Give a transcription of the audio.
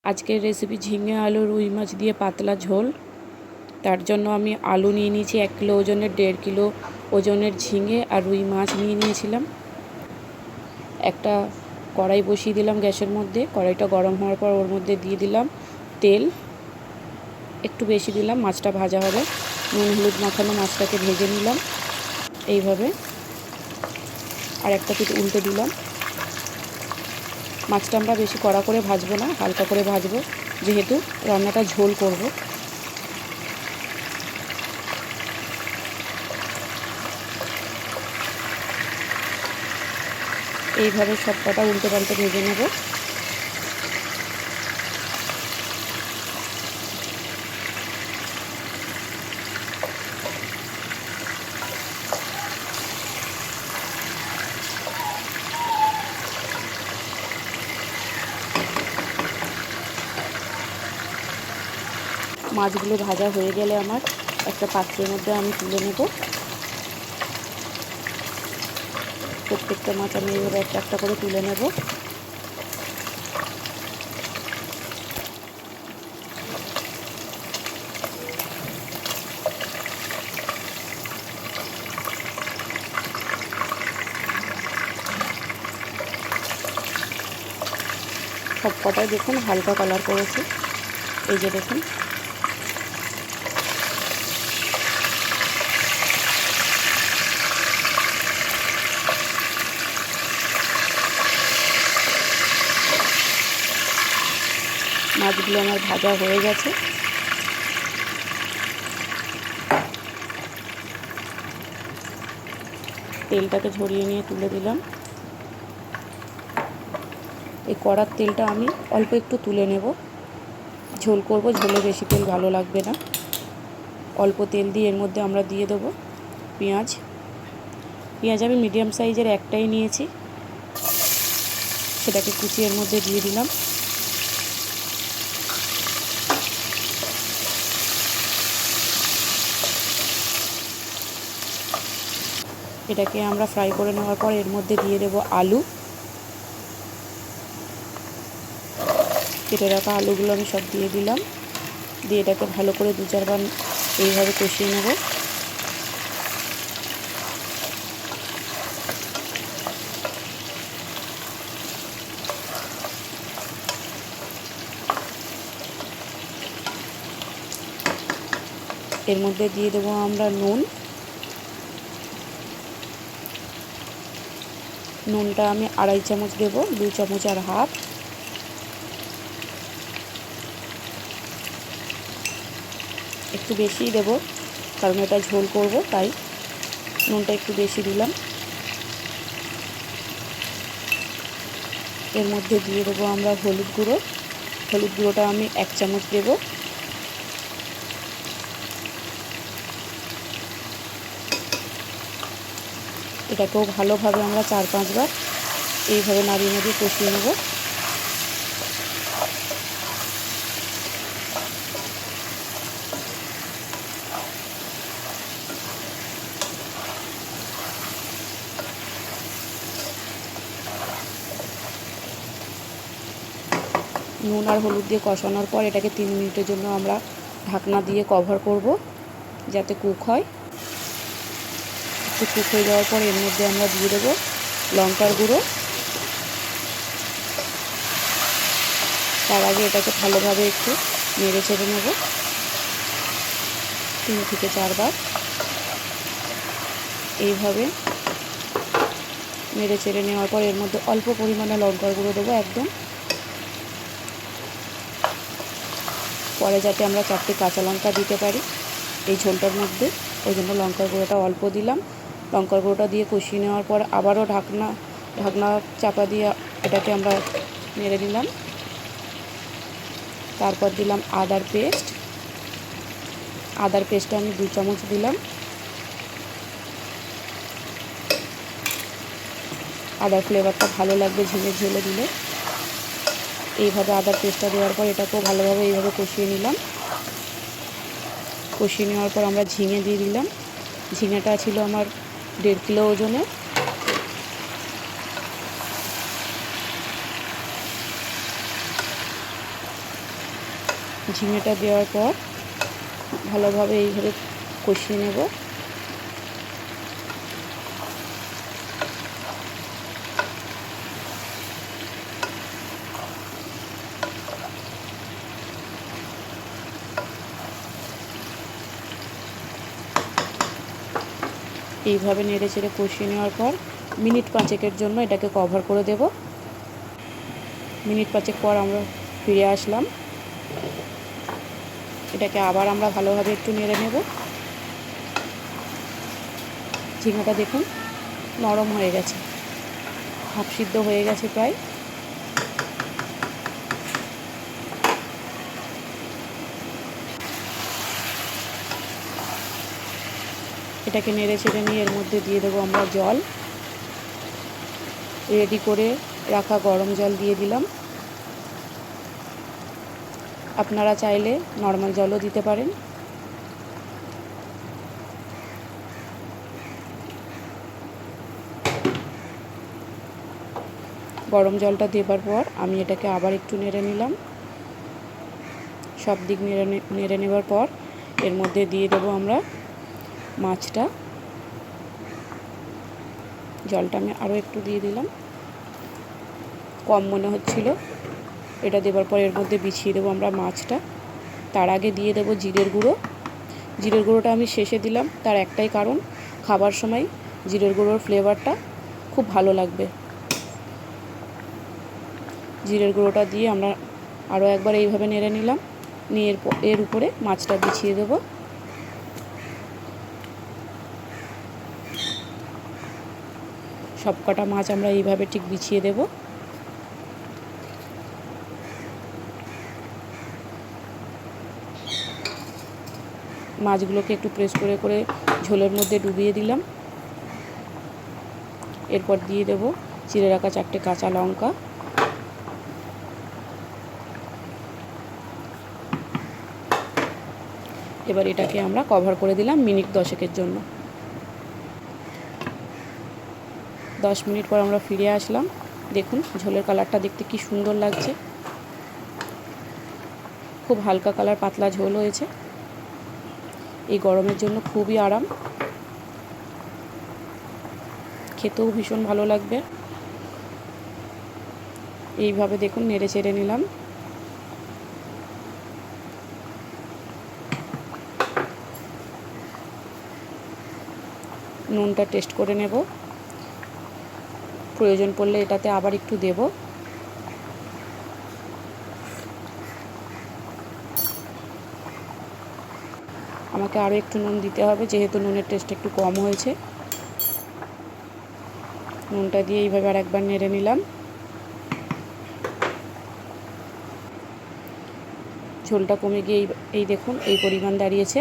আজকের রেসিপি ঝিঙে আলু রুই মাছ দিয়ে পাতলা ঝোল। তার জন্য আমি আলু নিয়ে নিয়েছি 1 কিলো ওজনের, 1.5 কিলো ওজনের ঝিঙে আর রুই মাছ নিয়ে নিয়েছিলাম। একটা কড়াই বসিয়ে দিলাম গ্যাসের মধ্যে। কড়াইটা গরম হওয়ার পর ওর মধ্যে দিয়ে দিলাম তেল, একটু বেশি দিলাম, মাছটা ভাজা হবে। নুন হলুদ মাখানো মাছটাকে ভেজে নিলাম এইভাবে, আর একটা পিঠ উল্টে দিলাম। মাছটা আমরা বেশি কড়া করে ভাজবো না, হালকা করে ভাজবো, যেহেতু রান্নাটা ঝোল করব। এইভাবে সব কটা উল্টে পাল্টে ভেজে নেব। মাছগুলো ভাজা হয়ে গেলে আমার একটা পাত্রের মধ্যে আমি তুলে নেব। প্রত্যেকটা মাছ আমি এইভাবে একটা একটা করে তুলে নেব। সব কটাই দেখুন হালকা কালার করেছে, এই যে দেখুন। মাছগুলো আমার ভাজা হয়ে গেছে। তেলটাকে ঝরিয়ে নিয়ে তুলে দিলাম। এই কড়ার তেলটা আমি অল্প একটু তুলে নেব, ঝোল করব, ঝোলে বেশি তেল ভালো লাগবে না। অল্প তেল দিয়ে এর মধ্যে আমরা দিয়ে দেবো পেঁয়াজ। পেঁয়াজ আমি মিডিয়াম সাইজের একটাই নিয়েছি, সেটাকে কুচিয়ে এর মধ্যে দিয়ে দিলাম। এটাকে আমরা ফ্রাই করে নেওয়ার পর এর মধ্যে দিয়ে দেব আলু। কেটে রাখা আলুগুলো আমি সব দিয়ে দিলাম, দিয়ে এটাকে ভালো করে 2-4 বার এইভাবে কষিয়ে নেব। এর মধ্যে দিয়ে দেবো আমরা নুন। নুনটা আমি 2.5 চামচ দেবো, 2 চামচ আর হাফ। একটু বেশিই দেবো, কারণ এটা ঝোল করব, তাই নুনটা একটু বেশি দিলাম। এর মধ্যে দিয়ে দেবো আমরা হলুদ গুঁড়ো। হলুদ গুঁড়োটা আমি 1 চামচ দেবো। এটাকেও ভালোভাবে আমরা 4-5 বার এইভাবে নাড়িয়ে নাড়িয়ে কষিয়ে নেব। নুন আর হলুদ দিয়ে কষানোর পর এটাকে 3 মিনিটের জন্য আমরা ঢাকনা দিয়ে কভার করব, যাতে কুক হয়। একটু কুক হয়ে যাওয়ার পর এর মধ্যে আমরা দিয়ে দেবো লঙ্কার গুঁড়ো। তার আগে এটাকে ভালোভাবে একটু নেড়ে চেড়ে নেব 3 থেকে 4 বার। এইভাবে নেড়ে চেড়ে নেওয়ার পর এর মধ্যে অল্প পরিমাণে লঙ্কার গুঁড়ো দেবো একদম। পরে যাতে আমরা 4টে কাঁচা লঙ্কা দিতে পারি এই ঝোলটার মধ্যে, ওই জন্য লঙ্কার গুঁড়োটা অল্প দিলাম। লঙ্কার গুঁড়োটা দিয়ে কষিয়ে নেওয়ার পর আবারও ঢাকনা চাপা দিয়ে এটাকে আমরা নেড়ে দিলাম। তারপর দিলাম আদার পেস্ট। আদার পেস্টটা আমি 2 চামচ দিলাম। আদার ফ্লেভারটা ভালো লাগবে ঝিঙের ঝোলে দিলে। এইভাবে আদার পেস্টটা দেওয়ার পর এটাকেও ভালোভাবে এইভাবে কষিয়ে নিলাম। কষিয়ে নেওয়ার পর আমরা ঝিঙে দিয়ে দিলাম। ঝিঙেটা ছিল আমার 1.5 কিলো ওজনের। ঝিঙেটা দেওয়ার পর ভালোভাবে এইভাবে কষিয়ে নেব। এইভাবে নেড়ে চেড়ে কষিয়ে নেওয়ার পর মিনিট 5 জন্য এটাকে কভার করে দেব। মিনিট 5 পর আমরা ফিরে আসলাম। এটাকে আবার আমরা ভালোভাবে একটু নেড়ে নেব। ঝিঙাটা দেখুন নরম হয়ে গেছে, হাফ সিদ্ধ হয়ে গেছে প্রায়। এটাকে নেড়ে চেড়ে নিয়ে এর মধ্যে দিয়ে দেবো আমরা জল। রেডি করে রাখা গরম জল দিয়ে দিলাম। আপনারা চাইলে নর্মাল জলও দিতে পারেন। গরম জলটা দেবার পর আমি এটাকে আবার একটু নেড়ে নিলাম। সব দিক নেড়ে নেবার পর এর মধ্যে দিয়ে দেবো আমরা মাছটা। জলটা আমি আরও একটু দিয়ে দিলাম, কম মনে হচ্ছিল। এটা দেবার পর এর মধ্যে বিছিয়ে দেবো আমরা মাছটা। তার আগে দিয়ে দেবো জিরের গুঁড়ো। জিরের গুঁড়োটা আমি শেষে দিলাম, তার একটাই কারণ, খাবার সময় জিরের গুঁড়োর ফ্লেভারটা খুব ভালো লাগবে। জিরের গুঁড়োটা দিয়ে আমরা আরও একবার এইভাবে নেড়ে নিলাম, নিয়ে এর উপরে মাছটা বিছিয়ে দেবো। সব কটা মাছ আমরা এইভাবে ঠিক বিছিয়ে দেব। মাছগুলোকে একটু প্রেস করে করে ঝোলের মধ্যে ডুবিয়ে দিলাম। এরপর দিয়ে দেব চিড়ে রাখা 4টে কাঁচা লঙ্কা। এবার এটাকে আমরা কভার করে দিলাম মিনিট 10 জন্য। 10 মিনিট পর আমরা ফিরে আসলাম। দেখুন ঝোলের কালারটা দেখতে কি সুন্দর লাগছে, খুব হালকা কালার, পাতলা ঝোল হয়েছে। এই গরমের জন্য খুবই আরাম, খেতেও ভীষণ ভালো লাগবে। এইভাবে দেখুন নেড়ে চেড়ে নিলাম। নুনটা টেস্ট করে নেব, প্রয়োজন পড়লে এটাতে আবার একটু দেব। আমাকে আরও একটু নুন দিতে হবে, যেহেতু নুনের টেস্ট একটু কম হয়েছে। নুনটা দিয়ে এইভাবে আর একবার নেড়ে নিলাম। ঝোলটা কমে গিয়ে এই দেখুন এই পরিমাণ দাঁড়িয়েছে।